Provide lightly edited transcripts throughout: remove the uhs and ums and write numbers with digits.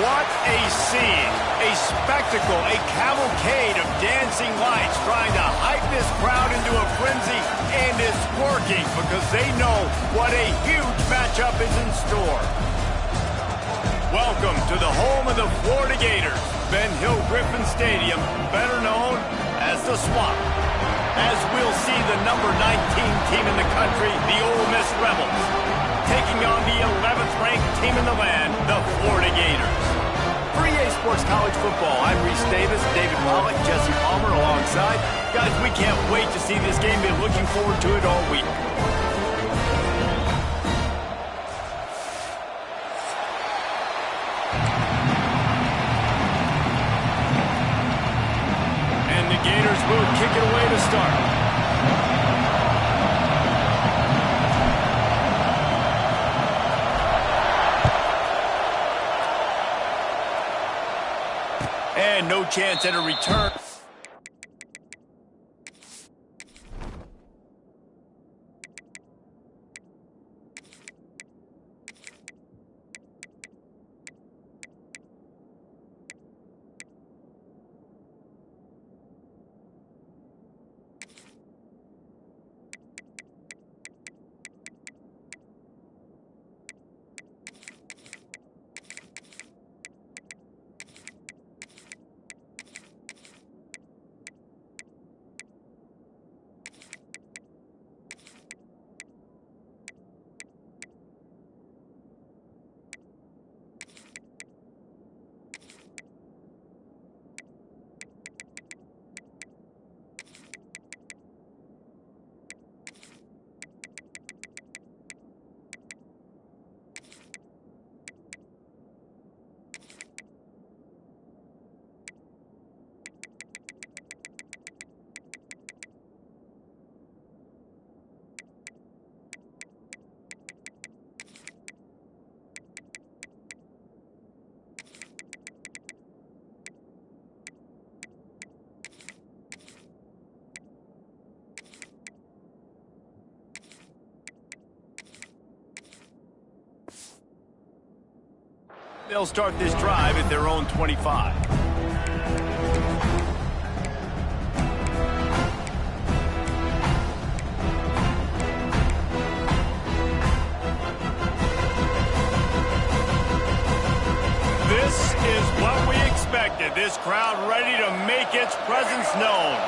What a scene, a spectacle, a cavalcade of dancing lights trying to hype this crowd into a frenzy, and it's working because they know what a huge matchup is in store. Welcome to the home of the Florida Gators, Ben Hill Griffin Stadium, better known as the Swamp. As we'll see the number 19 team in the country, the Ole Miss Rebels, taking on the 11th ranked team in the land, the Florida Gators. For EA Sports College Football, I'm Reese Davis, David Pollock, Jesse Palmer alongside. Guys, we can't wait to see this game. Been looking forward to it all week. And the Gators will kick it away to start. And no chance at a return. They'll start this drive at their own 25. This is what we expected. This crowd ready to make its presence known.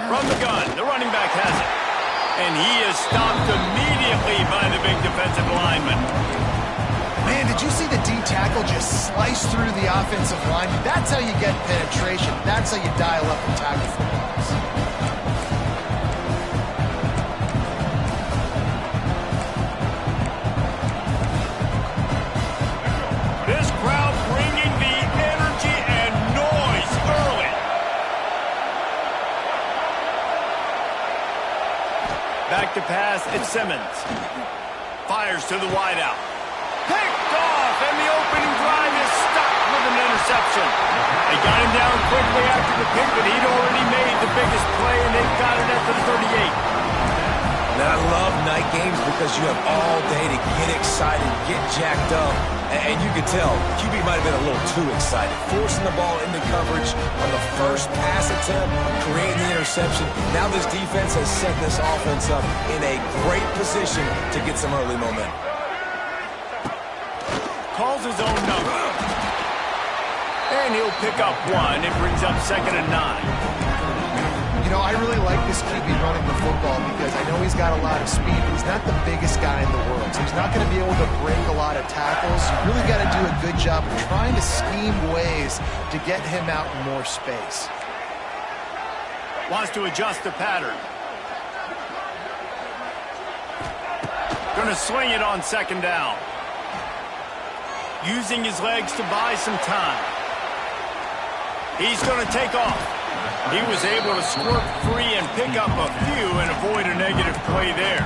From the gun, the running back has it. And he is stopped immediately by the big defensive lineman. Man, did you see the D tackle just slice through the offensive line? That's how you get penetration. That's how you dial up the tackle for balls. This crowd bringing the energy and noise early. Back to pass, it's Simmons. Fires to the wideout. Picked off, and the opening drive is stopped with an interception. They got him down quickly after the pick, but he'd already made the biggest play, and they've got it at the 38. Now, I love night games because you have all day to get excited, get jacked up, and you can tell QB might have been a little too excited, forcing the ball into coverage on the first pass attempt, creating the interception. Now this defense has set this offense up in a great position to get some early momentum. Calls his own number. And he'll pick up one. It brings up 2nd and 9. You know, I really like this QB running the football because I know he's got a lot of speed, but he's not the biggest guy in the world. So he's not going to be able to break a lot of tackles. You really got to do a good job of trying to scheme ways to get him out in more space. Wants to adjust the pattern. Going to swing it on 2nd down. Using his legs to buy some time. He's going to take off. He was able to squirt free and pick up a few and avoid a negative play there.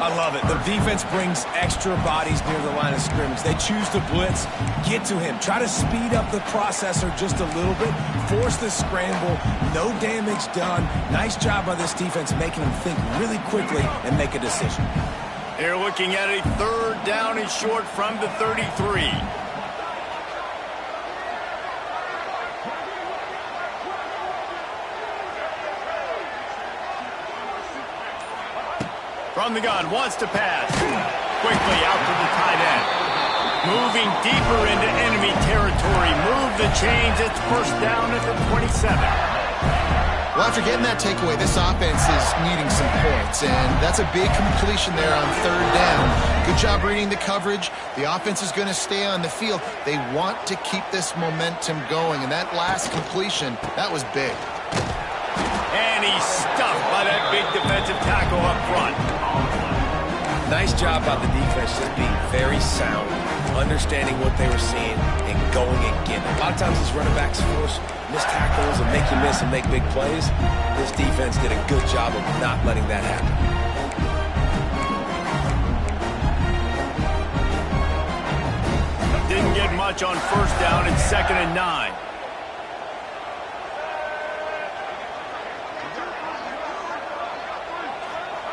I love it. The defense brings extra bodies near the line of scrimmage. They choose to blitz, get to him, try to speed up the processor just a little bit, force the scramble, no damage done. Nice job by this defense making him think really quickly and make a decision. They're looking at a 3rd down and short from the 33. From the gun, wants to pass. Quickly out to the tight end. Moving deeper into enemy territory. Move the chains. It's 1st down at the 27. Well, after getting that takeaway, this offense is needing some points, and that's a big completion there on 3rd down. Good job reading the coverage. The offense is going to stay on the field. They want to keep this momentum going, and that last completion, that was big. And he's stuffed by that big defensive tackle up front. Nice job by the defense, just being very sound, understanding what they were seeing, and going and getting it. A lot of times these running backs force missed tackles and make you miss and make big plays. This defense did a good job of not letting that happen. Didn't get much on 1st down. It's 2nd and 9.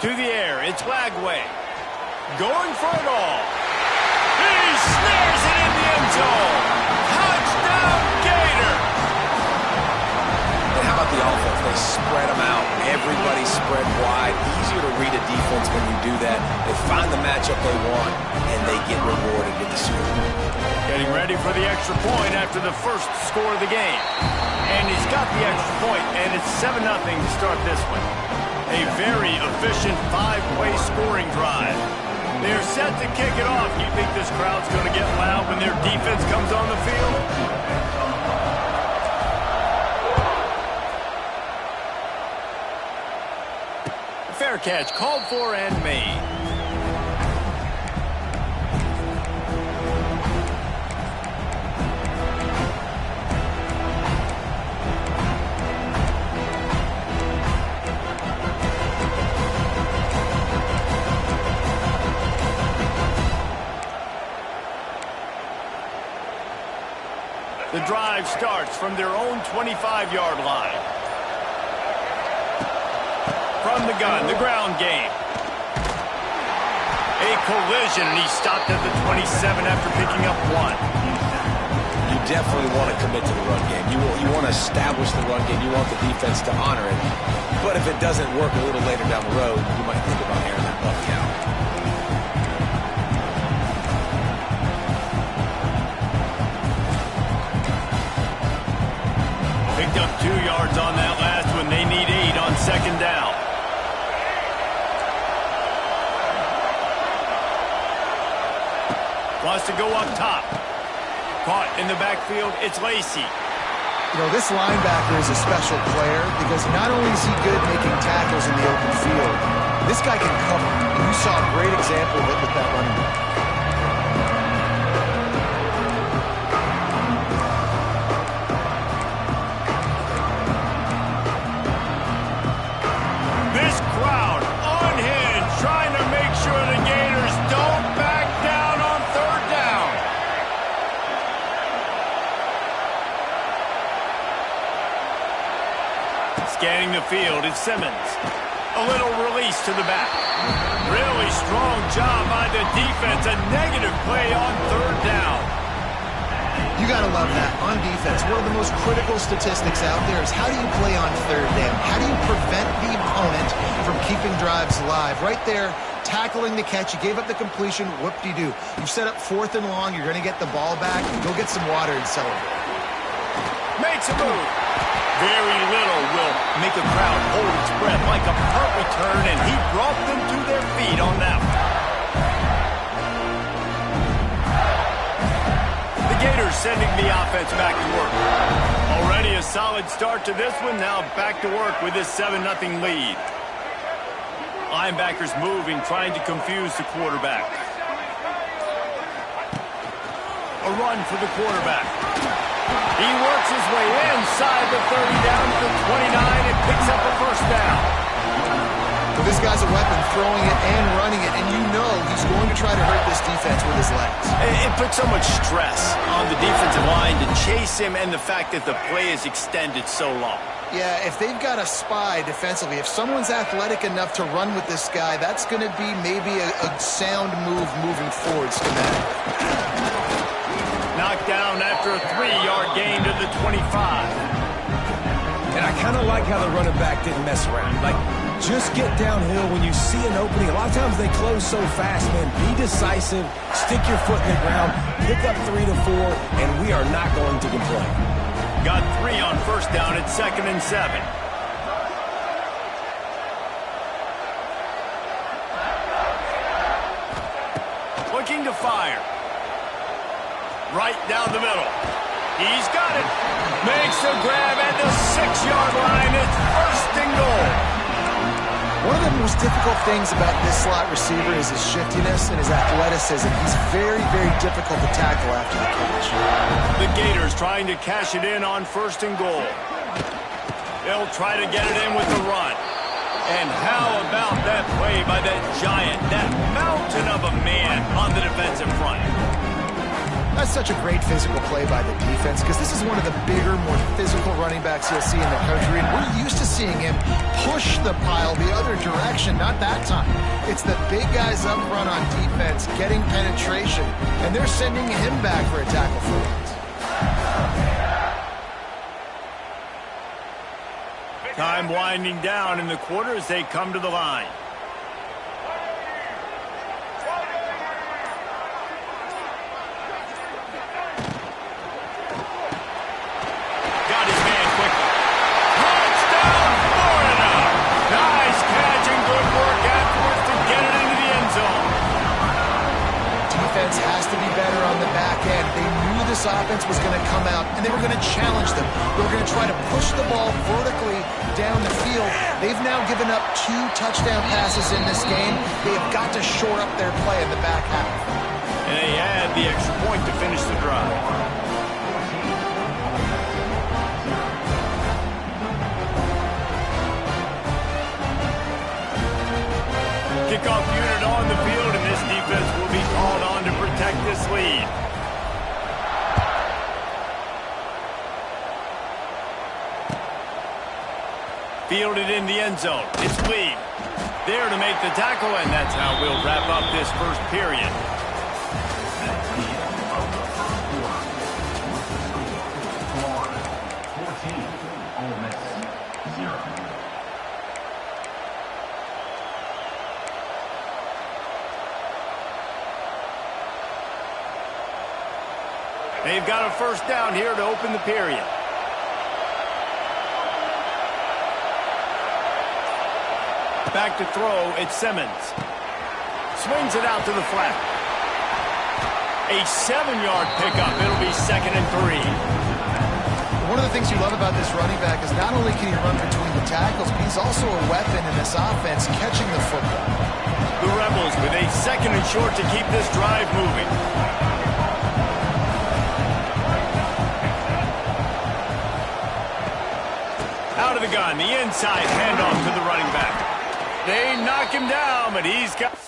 To the air, it's Lagway. Going for it all. He snares it in the end zone. Touchdown, Gator. And how about the offense? They spread them out. Everybody spread wide. Easier to read a defense when you do that. They find the matchup they want, and they get rewarded with the score. Getting ready for the extra point after the 1st score of the game. And he's got the extra point, and it's 7-0 to start this one. A very efficient 5-play scoring drive. They're set to kick it off. You think this crowd's going to get loud when their defense comes on the field? Fair catch called for and made. The drive starts from their own 25-yard line. From the gun, the ground game. A collision, and he stopped at the 27 after picking up 1. You definitely want to commit to the run game. You want to establish the run game. You want the defense to honor it. But if it doesn't work a little later down the road, you might think about airing that puppy out. Picked up 2 yards on that last one. They need 8 on 2nd down. Wants to go up top. Caught in the backfield, it's Lacey. You know, this linebacker is a special player because not only is he good making tackles in the open field, this guy can cover. You saw a great example of it with that running back. This crowd unhinged, trying to make sure the Gators don't back down on 3rd down. Scanning the field, it's Simmons. A little release to the back. Really strong job by the defense. A negative play on 3rd down. You got to love that. On defense, one of the most critical statistics out there is how do you play on 3rd down? How do you prevent the opponent from keeping drives alive? Right there, tackling the catch. You gave up the completion. Whoop-de-doo. You've set up 4th and long. You're going to get the ball back. Go get some water and celebrate. Makes a move. Very little will make a crowd hold its breath like a punt return, and he brought them to their feet on that one. The Gators sending the offense back to work. Already a solid start to this one. Now back to work with this 7-0 lead. Linebackers moving, trying to confuse the quarterback. A run for the quarterback. He works his way inside the 30 down to the 29 and picks up a 1st down. Well, this guy's a weapon, throwing it and running it, and you know he's going to try to hurt this defense with his legs. It puts so much stress on the defensive line to chase him and the fact that the play is extended so long. Yeah, if they've got a spy defensively, if someone's athletic enough to run with this guy, that's going to be maybe a sound move moving forward schematically. Knocked down after a 3-yard gain to the 25. And I kind of like how the running back didn't mess around. Like, just get downhill when you see an opening. A lot of times they close so fast, man. Be decisive, stick your foot in the ground, pick up 3 to 4, and we are not going to complain. Got 3 on first down at 2nd and 7. Looking to fire. Right down the middle. He's got it. Makes the grab at the 6-yard line. It's 1st and goal. One of the most difficult things about this slot receiver is his shiftiness and his athleticism. He's very, very difficult to tackle after the catch. The Gators trying to cash it in on 1st and goal. They'll try to get it in with the run. And how about that play by that giant, that mountain of a man on the defensive front? That's such a great physical play by the defense because this is one of the bigger, more physical running backs you'll see in the country, and we're used to seeing him push the pile the other direction, not that time. It's the big guys up front on defense getting penetration, and they're sending him back for a tackle for loss. Time winding down in the quarter as they come to the line. Has to be better on the back end. They knew this offense was going to come out, and they were going to challenge them. They were going to try to push the ball vertically down the field. They've now given up 2 touchdown passes in this game. They have got to shore up their play in the back half. And they had the extra point to finish the drive. Kickoff unit on the field, and this defense will be called on to protect this lead. Fielded in the end zone. It's Lee. There to make the tackle, and that's how we'll wrap up this first period. They've got a first down here to open the period. Back to throw, it's Simmons. Swings it out to the flat. A 7-yard pickup. It'll be 2nd and 3. One of the things you love about this running back is not only can he run between the tackles, but he's also a weapon in this offense catching the football. The Rebels with a 2nd and short to keep this drive moving. Out of the gun, the inside handoff to the running back. They knock him down, but he's got...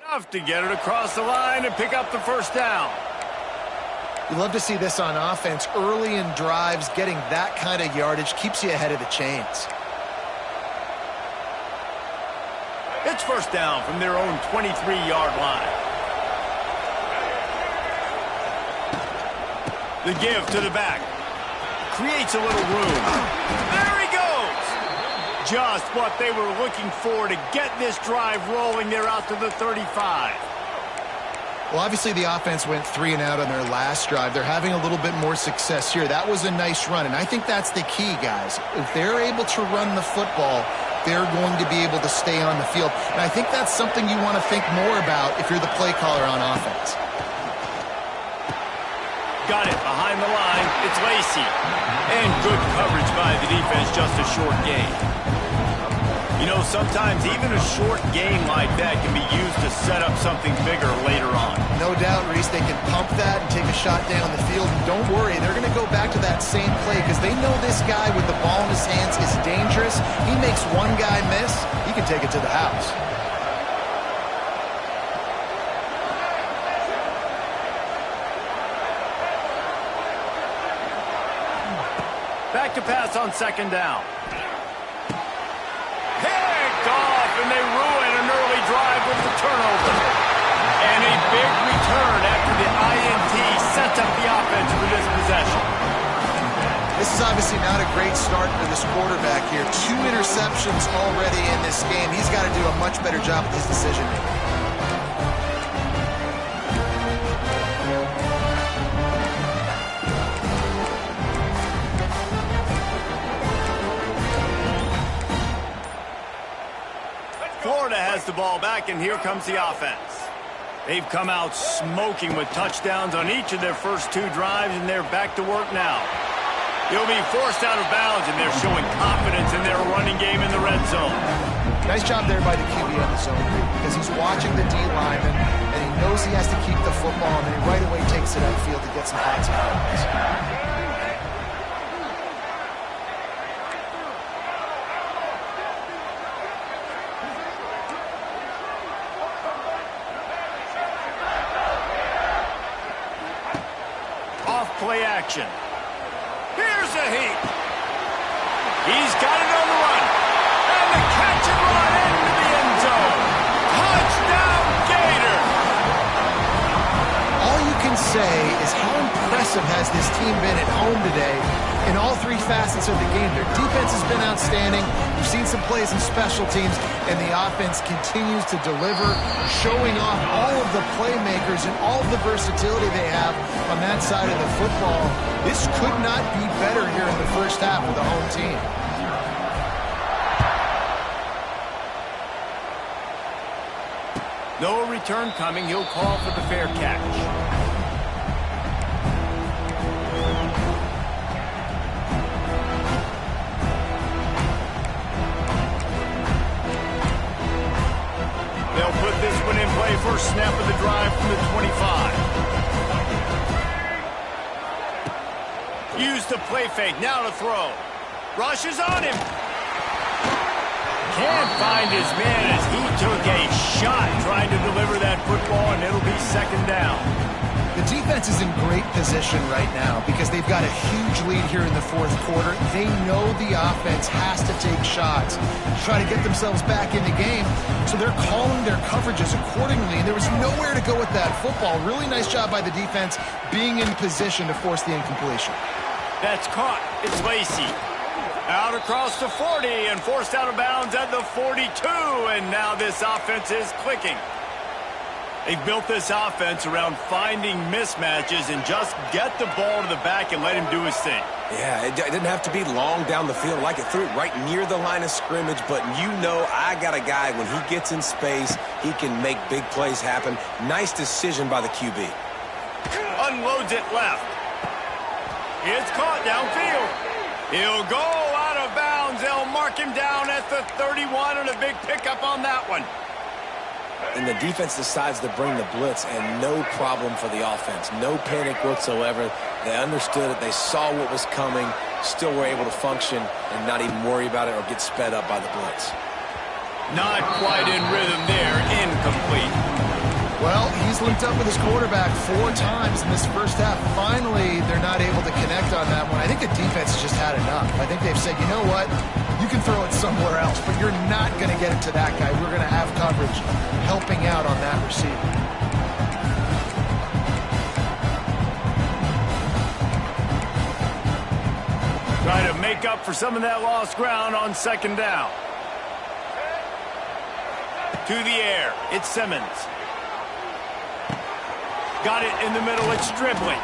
enough to get it across the line and pick up the first down. You love to see this on offense. Early in drives, getting that kind of yardage keeps you ahead of the chains. It's first down from their own 23-yard line. The give to the back. Creates a little room. There he goes! Just what they were looking for to get this drive rolling. They're out to the 35. Well, obviously the offense went 3 and out on their last drive. They're having a little bit more success here. That was a nice run, and I think that's the key, guys. If they're able to run the football, they're going to be able to stay on the field. And I think that's something you want to think more about if you're the play caller on offense. Got it behind the line. It's Lacey. And good coverage by the defense, just a short gain. You know, sometimes even a short game like that can be used to set up something bigger later on. No doubt, Reese, they can pump that and take a shot down the field. And don't worry, they're going to go back to that same play because they know this guy with the ball in his hands is dangerous. He makes one guy miss, he can take it to the house. Back to pass on second down. Picked off, and they ruin an early drive with the turnover. And a big return after the INT sets up the offense for this possession. This is obviously not a great start for this quarterback here. 2 interceptions already in this game. He's got to do a much better job with his decision-making. Florida has the ball back, and here comes the offense. They've come out smoking with touchdowns on each of their first 2 drives, and they're back to work now. He'll be forced out of bounds, and they're showing confidence in their running game in the red zone. Nice job there by the QB on the zone read because he's watching the D lineman, and he knows he has to keep the football, and then he right away takes it upfield to get some hats and points. Play action. Here's a heap. He's got it on the run. And the catch and run into the end zone. Touchdown, Gator. All you can say is how impressive has this team been at home today in all 3 facets of the game. Their defense has been outstanding. We've seen some plays in special teams, and the offense continues to deliver, showing off all of the playmakers and all of the versatility they have on that side of the football. This could not be better here in the first half of the home team. No return coming. He'll call for the fair catch. They'll put this one in play. First snap of the drive from the 25. Use the play fake. Now to throw. Rushes on him. Can't find his man as he took a shot trying to deliver that football, and it'll be second down. The defense is in great position right now because they've got a huge lead here in the 4th quarter. They know the offense has to take shots to try to get themselves back in the game, so they're calling their coverages accordingly, and there was nowhere to go with that football. Really nice job by the defense being in position to force the incompletion. That's caught. It's Lacey. Out across the 40 and forced out of bounds at the 42, and now this offense is clicking. They've built this offense around finding mismatches and just get the ball to the back and let him do his thing. Yeah, it didn't have to be long down the field. Like it threw it right near the line of scrimmage, but you know I got a guy, when he gets in space, he can make big plays happen. Nice decision by the QB. Unloads it left. It's caught downfield. He'll go out of bounds. They'll mark him down at the 31, and a big pickup on that one. And the defense decides to bring the blitz, and no problem for the offense. No panic whatsoever. They understood it. They saw what was coming, still were able to function and not even worry about it or get sped up by the blitz. Not quite in rhythm there. Incomplete. Well, he's linked up with his quarterback 4 times in this first half. Finally, they're not able to connect on that one. I think the defense has just had enough. I think they've said, you know what? You can throw it somewhere else, but you're not going to get it to that guy. We're going to have coverage helping out on that receiver. Try to make up for some of that lost ground on second down. To the air. It's Simmons. Got it in the middle. It's dribbling.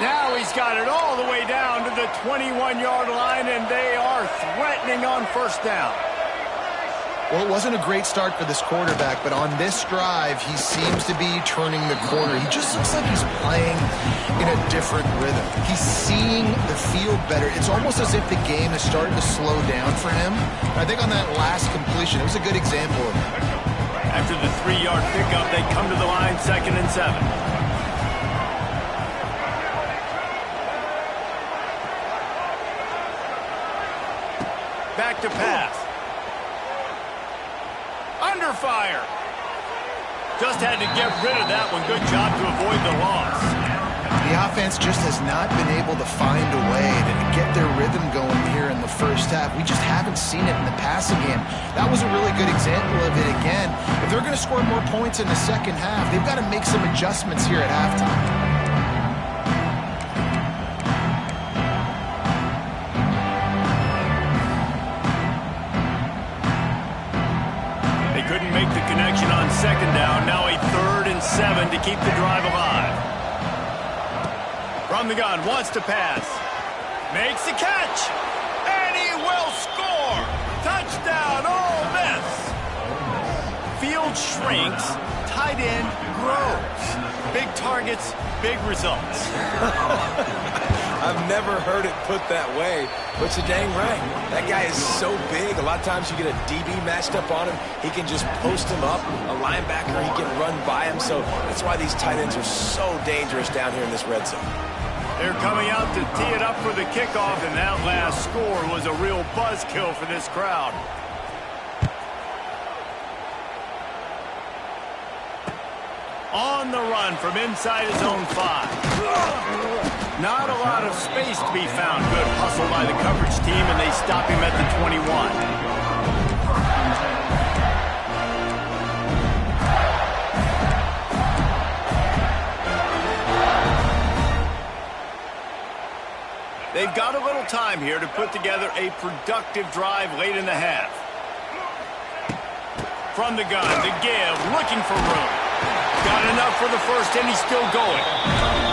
Now he's got it all the way down to the 21-yard line, and they are threatening on first down. Well, it wasn't a great start for this quarterback, but on this drive, he seems to be turning the corner. He just looks like he's playing in a different rhythm. He's seeing the field better. It's almost as if the game is starting to slow down for him. And I think on that last completion, it was a good example of it. After the 3-yard pickup, they come to the line, 2nd and 7. Back to pass. Under fire. Just had to get rid of that one. Good job to avoid the loss. The offense just has not been able to find a way to get their rhythm going here in the first half. We just haven't seen it in the passing game. That was a really good example of it again. If they're going to score more points in the second half, they've got to make some adjustments here at halftime. Couldn't make the connection on 2nd down. Now a 3rd and 7 to keep the drive alive. From the gun, wants to pass. Makes the catch. And he will score. Touchdown, Ole Miss. Field shrinks. Tight end grows. Big targets, big results. I've never heard it put that way, but you're dang right. That guy is so big. A lot of times you get a DB matched up on him. He can just post him up. A linebacker, he can run by him. So that's why these tight ends are so dangerous down here in this red zone. They're coming out to tee it up for the kickoff, and that last score was a real buzzkill for this crowd. On the run from inside his own 5. Not a lot of space to be found. Good hustle by the coverage team, and they stop him at the 21. They've got a little time here to put together a productive drive late in the half. From the gun, to give, looking for room. Got enough for the first, and he's still going.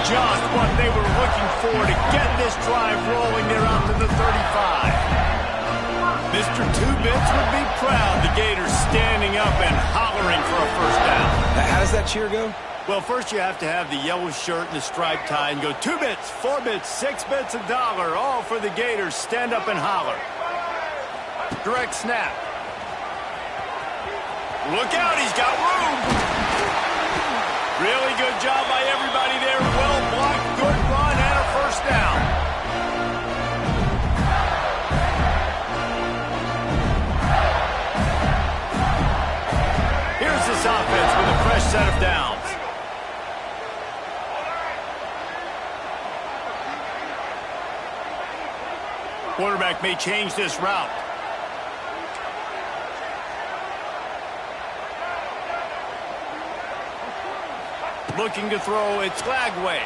Just what they were looking for to get this drive rolling. They're out to the 35. Mr. Two-Bits would be proud. The Gators standing up and hollering for a first down. How does that cheer go? Well, first you have to have the yellow shirt and the striped tie and go 2 bits, 4 bits, 6 bits, $1, all for the Gators. Stand up and holler. Direct snap. Look out, he's got room. Really good job by everybody there. Well blocked, good run, and a first down. Here's this offense with a fresh set of downs. Quarterback may change this route. Looking to throw, it's Lagway.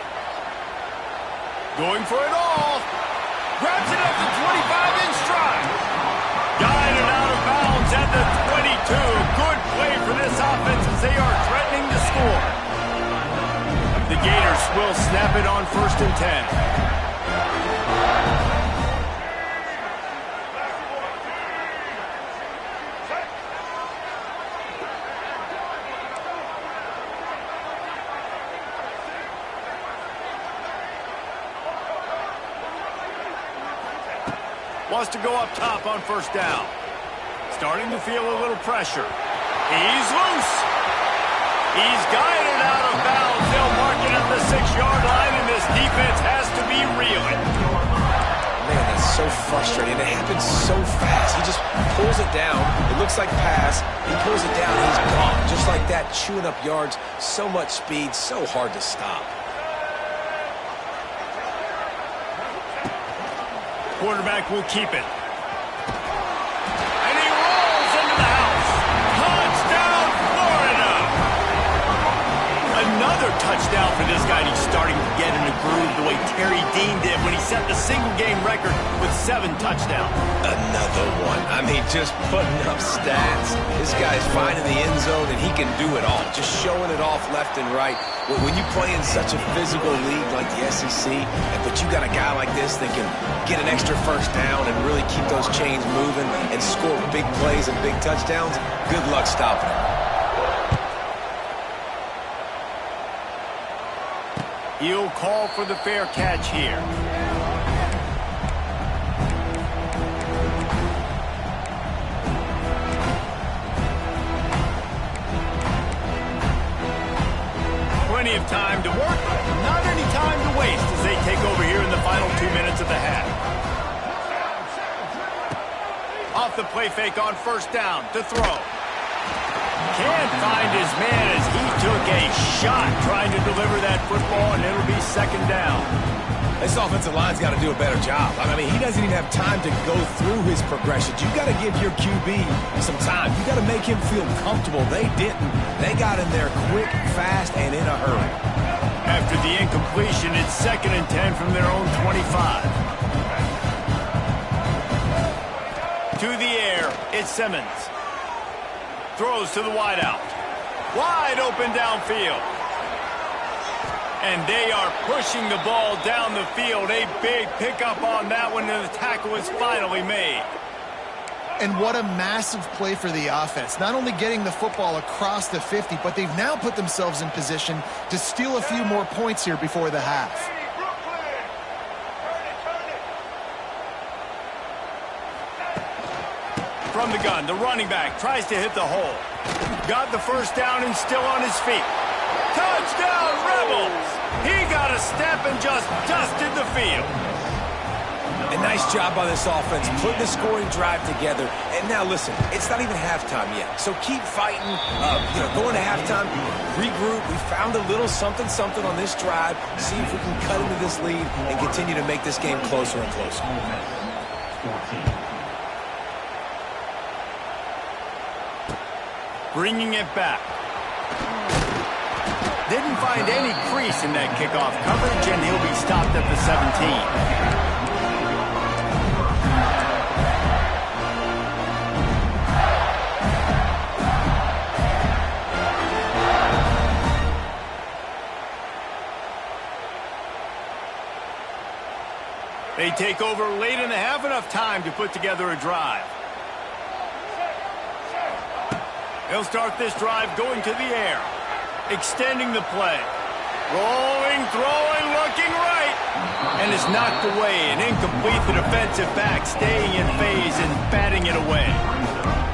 Going for it all. Grabs it at the 25 in stride. Guided out of bounds at the 22. Good play for this offense as they are threatening to score. The Gators will snap it on 1st and 10. Wants to go up top on 1st down. Starting to feel a little pressure. He's loose. He's guided out of bounds. They'll mark it at the 6-yard line, and this defense has to be reeling. Man, that's so frustrating. It happens so fast. He just pulls it down. It looks like pass. He pulls it down. He's gone. Just like that, chewing up yards. So much speed, so hard to stop. Quarterback will keep it. And he rolls into the house. Touchdown, Florida! A Another touchdown for this guy. He's starting to get in a groove the way Terry Dean did when he set the single-game record with 7 touchdowns. Another one. I mean, just putting up stats. This guy's finding the end zone, and he can do it all. Just showing it off left and right. When you play in such a physical league like the SEC, but you got a guy like this that can get an extra first down and really keep those chains moving and score big plays and big touchdowns, good luck stopping him. He'll call for the fair catch here. Plenty of time to work, not any time to waste as they take over here in the final 2 minutes of the half. Off the play fake on first down to throw. Can't find his man as he took a shot trying to deliver that football, and it'll be second down. This offensive line's got to do a better job. I mean, he doesn't even have time to go through his progressions. You got to give your QB some time. You got to make him feel comfortable. They didn't. They got in there quick, fast, and in a hurry. After the incompletion, it's 2nd and 10 from their own 25. To the air, it's Simmons. Throws to the wideout. Wide open downfield. And they are pushing the ball down the field. A big pickup on that one, and the tackle is finally made. And what a massive play for the offense. Not only getting the football across the 50, but they've now put themselves in position to steal a few more points here before the half. From the gun, the running back tries to hit the hole. Got the first down and still on his feet. Touchdown, Rebels! He got a step and just dusted the field. A nice job by this offense, putting the scoring drive together. And now, listen, it's not even halftime yet. So keep fighting, going to halftime, regroup. We found a little something on this drive. See if we can cut into this lead and continue to make this game closer and closer. Bringing it back. Didn't find any crease in that kickoff coverage, and he'll be stopped at the 17. They take over late in the half, enough time to put together a drive. He'll start this drive going to the air. Extending the play. Rolling, throwing, looking right. And is knocked away. An incomplete, the defensive back staying in phase and batting it away.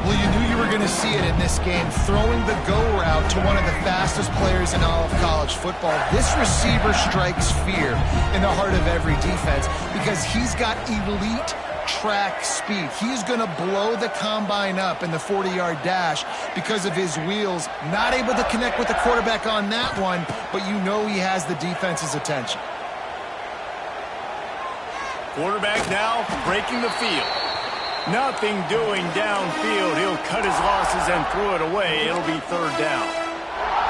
Well, you knew you were going to see it in this game. Throwing the go route to one of the fastest players in all of college football. This receiver strikes fear in the heart of every defense because he's got elite track speed. He's going to blow the combine up in the 40-yard dash because of his wheels. Not able to connect with the quarterback on that one, but you know he has the defense's attention. Quarterback now breaking the field. Nothing doing downfield. He'll cut his losses and throw it away. It'll be third down.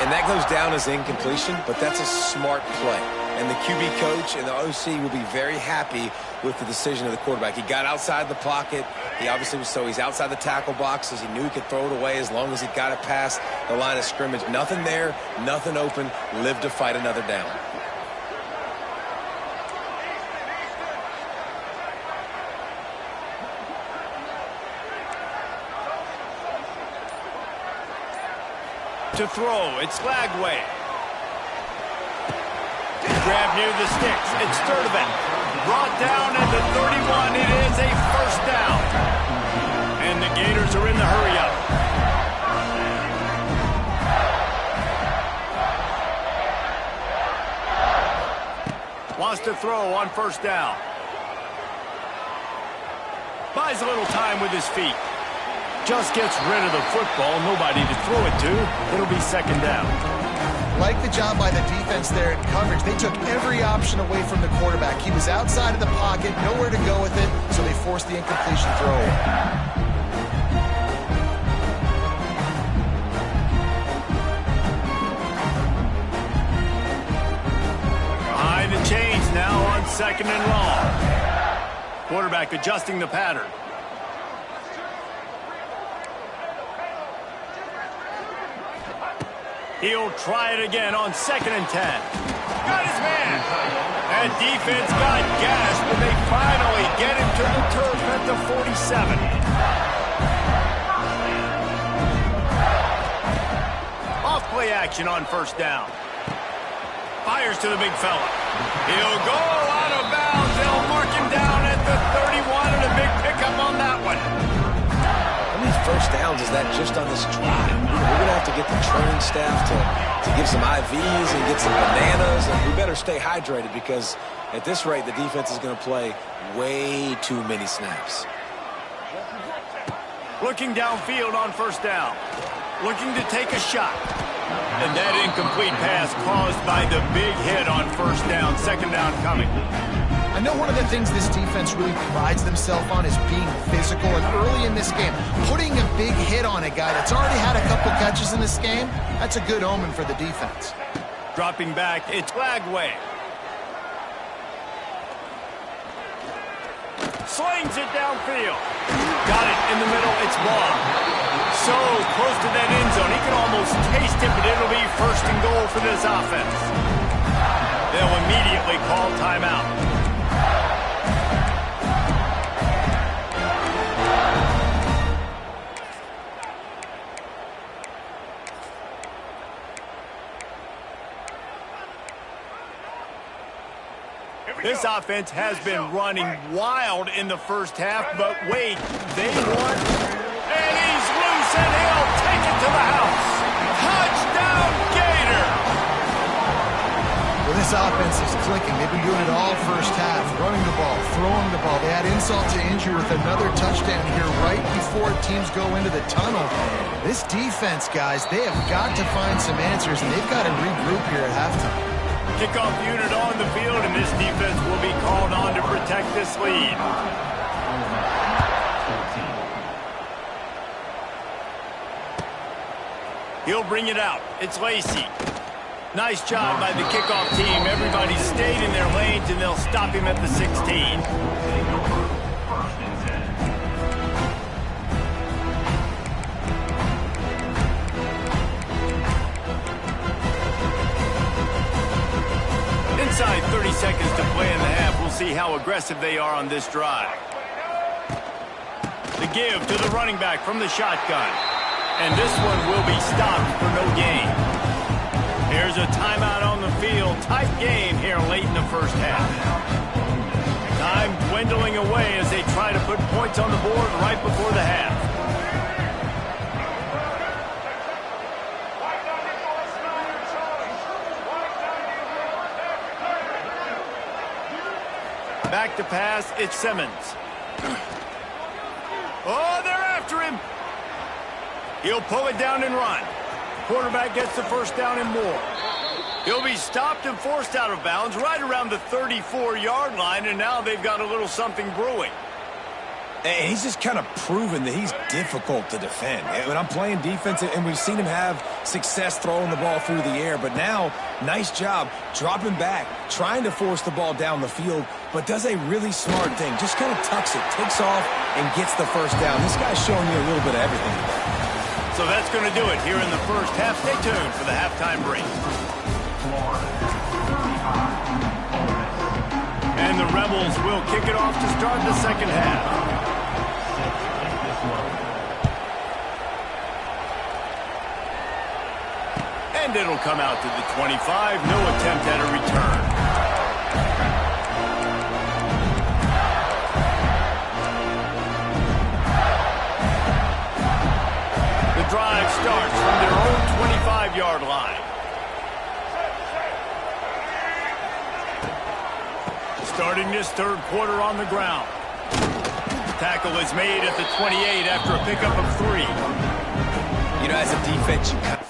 And that goes down as incompletion, but that's a smart play. And the QB coach and the OC will be very happy with the decision of the quarterback. He got outside the pocket. He obviously was, so he's outside the tackle boxes. He knew he could throw it away as long as he got it past the line of scrimmage. Nothing there, nothing open. Live to fight another down. To throw, it's Lagway. Grab near the sticks. It's Sturdivant. Brought down at the 31. It is a first down. And the Gators are in the hurry-up. Wants to throw on first down. Buys a little time with his feet. Just gets rid of the football. Nobody to throw it to. It'll be second down. Like the job by the defense there in coverage. They took every option away from the quarterback. He was outside of the pocket, nowhere to go with it, so they forced the incompletion throw. second and long. Quarterback adjusting the pattern. He'll try it again on 2nd and 10. Got his man. And defense got gashed, but they finally get him to the turf at the 47. Off play action on 1st down. Fires to the big fella. He'll go out of bounds. They'll mark him down at the 31, and a big pickup on that one. How many first downs is that just on this drive? We're going to have to get the training staff to give some IVs and get some bananas, and we better stay hydrated because at this rate, the defense is going to play way too many snaps. Looking downfield on 1st down. Looking to take a shot. And that incomplete pass caused by the big hit on 1st down. 2nd down coming. I know one of the things this defense really prides themselves on is being physical, and early in this game, putting a big hit on a guy that's already had a couple catches in this game, that's a good omen for the defense. Dropping back, it's Lagway. Slings it downfield. Got it in the middle, it's Ball. So close to that end zone, he can almost taste it, but it'll be 1st and goal for this offense. They'll immediately call timeout. This offense has been running wild in the 1st half, but wait, they won. And he's loose, and he'll take it to the house. Touchdown, Gator! Well, this offense is clicking. They've been doing it all 1st half, running the ball, throwing the ball. They had insult to injury with another touchdown here right before teams go into the tunnel. This defense, guys, they have got to find some answers, and they've got to regroup here at halftime. Kickoff unit on the field, and this defense will be called on to protect this lead. He'll bring it out. It's Lacey. Nice job by the kickoff team. Everybody stayed in their lanes, and they'll stop him at the 16. Inside 30 seconds to play in the half. We'll see how aggressive they are on this drive. The give to the running back from the shotgun. And this one will be stopped for no gain. Here's a timeout on the field. Tight game here late in the 1st half. Time dwindling away as they try to put points on the board right before the half. Back to pass, it's Simmons. Oh, they're after him. He'll pull it down and run. Quarterback gets the 1st down and more. He'll be stopped and forced out of bounds right around the 34-yard line, and now they've got a little something brewing. And he's just kind of proven that he's difficult to defend. When I'm playing defense, and we've seen him have success throwing the ball through the air, but now, nice job dropping back, trying to force the ball down the field, but does a really smart thing. Just kind of tucks it, takes off, and gets the 1st down. This guy's showing you a little bit of everything. So that's going to do it here in the 1st half. Stay tuned for the halftime break. And the Rebels will kick it off to start the 2nd half. And it'll come out to the 25. No attempt at a return. The drive starts from their own 25-yard line. Starting this 3rd quarter on the ground. Tackle is made at the 28 after a pickup of 3. You know, as a defense, you kind of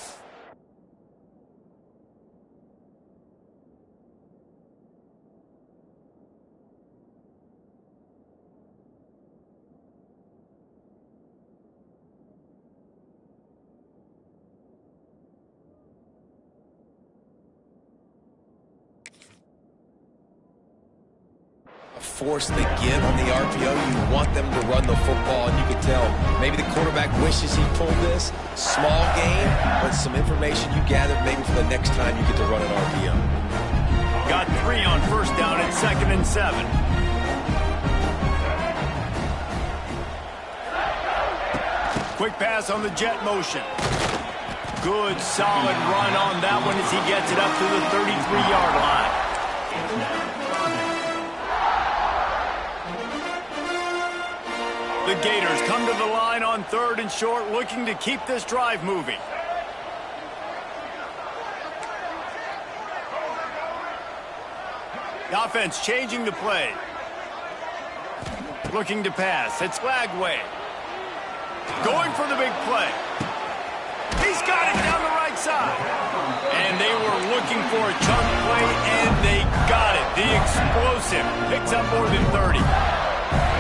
force the give on the RPO. You want them to run the football, and you can tell maybe the quarterback wishes he pulled this. Small game, but some information you gathered maybe for the next time you get to run an RPO. Got 3 on first down and 2nd and 7. Quick pass on the jet motion. Good, solid run on that one as he gets it up to the 33-yard line. The Gators come to the line on 3rd and short, looking to keep this drive moving. The offense changing the play. Looking to pass. It's Lagway. Going for the big play. He's got it down the right side. And they were looking for a chunk play, and they got it. The explosive picks up more than 30.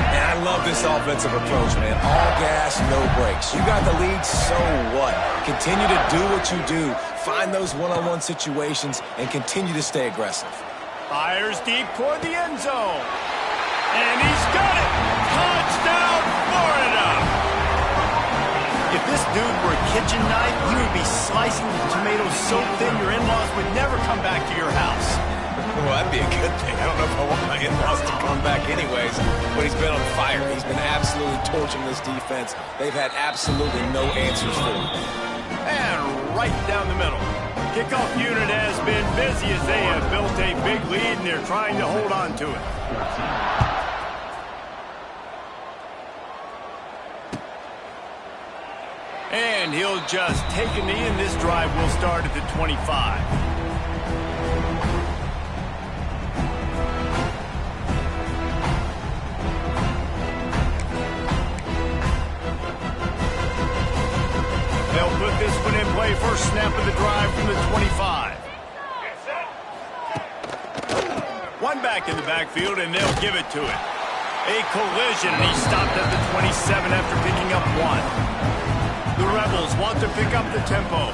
And I love this offensive approach, man. All gas, no brakes. You got the lead, so what? Continue to do what you do. Find those one-on-one situations and continue to stay aggressive. Fires deep toward the end zone. And he's got it. Touchdown, Florida. If this dude were a kitchen knife, he would be slicing the tomatoes so thin your in-laws would never come back to your house. Well, that'd be a good thing. I don't know if I want my in-laws to come back anyways, but he's been on fire. He's been absolutely torching this defense. They've had absolutely no answers for him. And right down the middle. Kickoff unit has been busy as they have built a big lead, and they're trying to hold on to it. And he'll just take a knee, and this drive will start at the 25. They'll put this one in play. First snap of the drive from the 25. One back in the backfield, and they'll give it to it. A collision, and he stopped at the 27 after picking up 1. The Rebels want to pick up the tempo.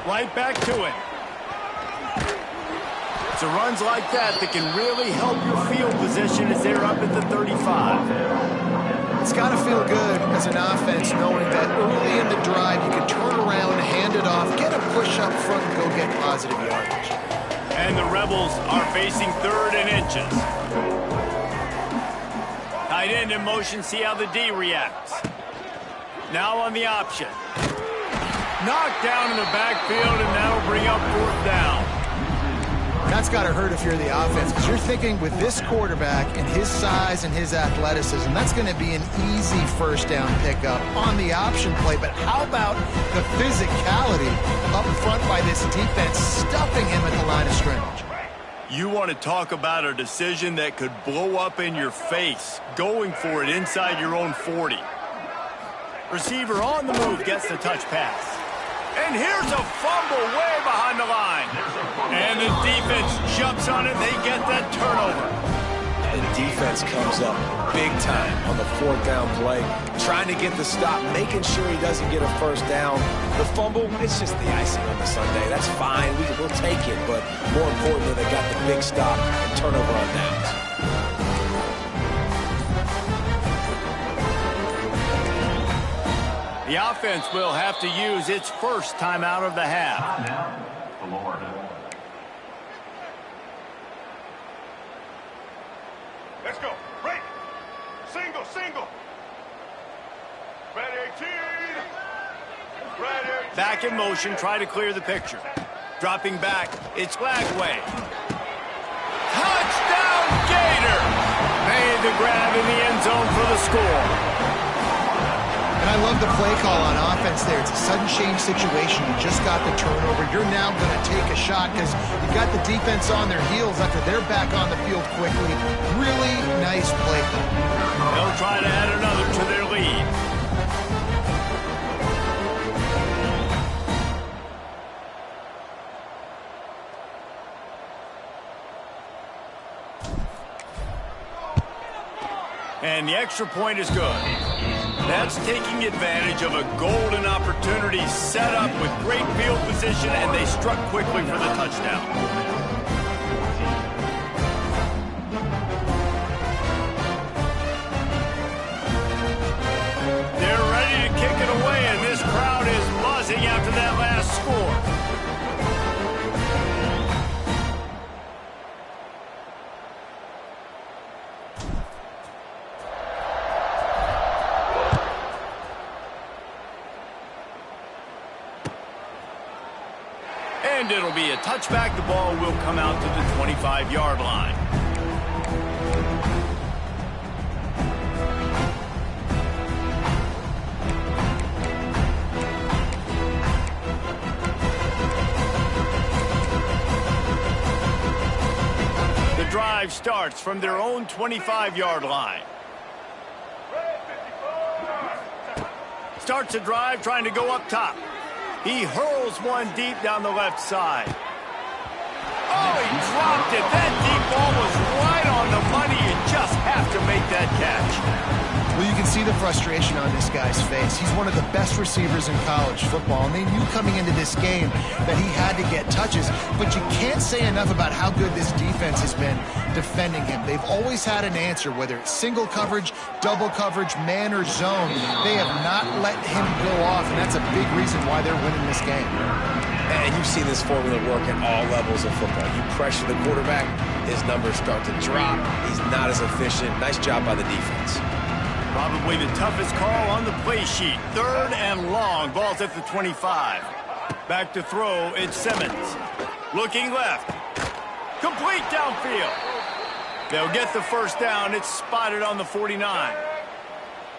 Right back to it. It's runs like that can really help your field position as they're up at the 35. It's got to feel good as an offense knowing that early in the drive you can turn around, hand it off, get a push up front, and go get positive yardage. And the Rebels are facing 3rd and inches. Tight end in motion, see how the D reacts. Now on the option. Knocked down in the backfield, and that'll bring up 4th down. That's got to hurt if you're the offense, because you're thinking with this quarterback and his size and his athleticism, that's going to be an easy first down pickup on the option play. But how about the physicality up front by this defense, stuffing him at the line of scrimmage? You want to talk about a decision that could blow up in your face, going for it inside your own 40. Receiver on the move gets the touch pass. And here's a fumble way behind the line. And the defense jumps on it. They get that turnover. And the defense comes up big time on the 4th down play, trying to get the stop, making sure he doesn't get a first down. The fumble, it's just the icing on the sundae. That's fine. We'll take it. But more importantly, they got the big stop and turnover on downs. The offense will have to use its first timeout of the half. Let's go. Break. Single, single. Ready, 18. Ready. Back in motion, try to clear the picture. Dropping back, it's Lagway. Touchdown, Gator! Made the grab in the end zone for the score. And I love the play call on offense there. It's a sudden change situation. You just got the turnover. You're now going to take a shot because you got the defense on their heels after they're back on the field quickly. Really nice play call. They'll try to add another to their lead. And the extra point is good. That's taking advantage of a golden opportunity set up with great field position, and they struck quickly for the touchdown. And it'll be a touchback. The ball will come out to the 25-yard line. The drive starts from their own 25-yard line. Starts a drive trying to go up top. He hurls one deep down the left side. Oh, he dropped it. That deep ball was right on the money. You just have to make that catch. Well, you can see the frustration on this guy's face. He's one of the best receivers in college football, and they knew coming into this game that he had to get touches, but you can't say enough about how good this defense has been defending him. They've always had an answer, whether it's single coverage, double coverage, man or zone. They have not let him go off, and that's a big reason why they're winning this game. And you've seen this formula work at all levels of football. You pressure the quarterback, his numbers start to drop. He's not as efficient. Nice job by the defense. Probably the toughest call on the play sheet. 3rd and long. Ball's at the 25. Back to throw. It's Simmons. Looking left. Complete downfield. They'll get the first down. It's spotted on the 49.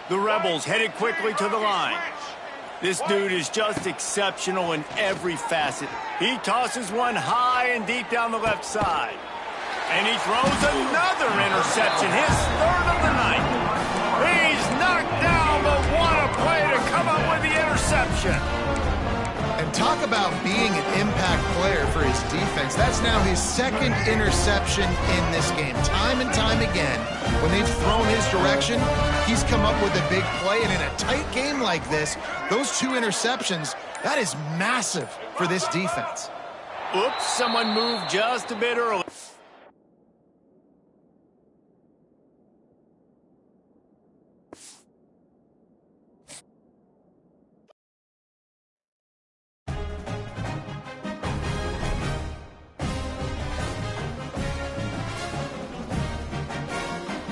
The Rebels headed quickly to the line. This dude is just exceptional in every facet. He tosses one high and deep down the left side. And he throws another interception, his 3rd of the night. He's knocked down, but what a play to come up with the interception. And talk about being an impact player for his defense. That's now his 2nd interception in this game. Time and time again, when they've thrown his direction, he's come up with a big play. And in a tight game like this, those 2 interceptions, that is massive for this defense. Oops, someone moved just a bit early.